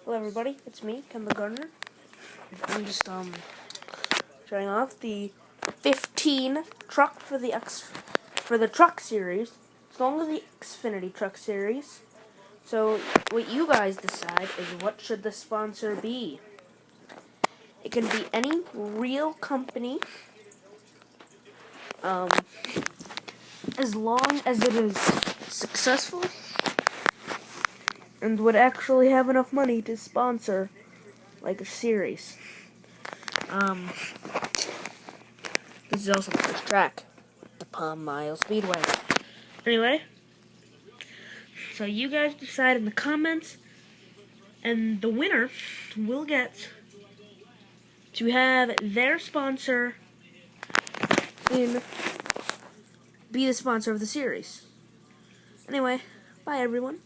Hello everybody, it's me, Ken the Gardener. I'm just showing off the 15 truck for the truck series. It's long as the Xfinity truck series. So what you guys decide is what should the sponsor be. It can be any real company, as long as it is successful and would actually have enough money to sponsor like a series. This is also the first track, the Palm Mile Speedway. Anyway, so you guys decide in the comments, and the winner will get to have their sponsor be the sponsor of the series. Anyway, bye everyone.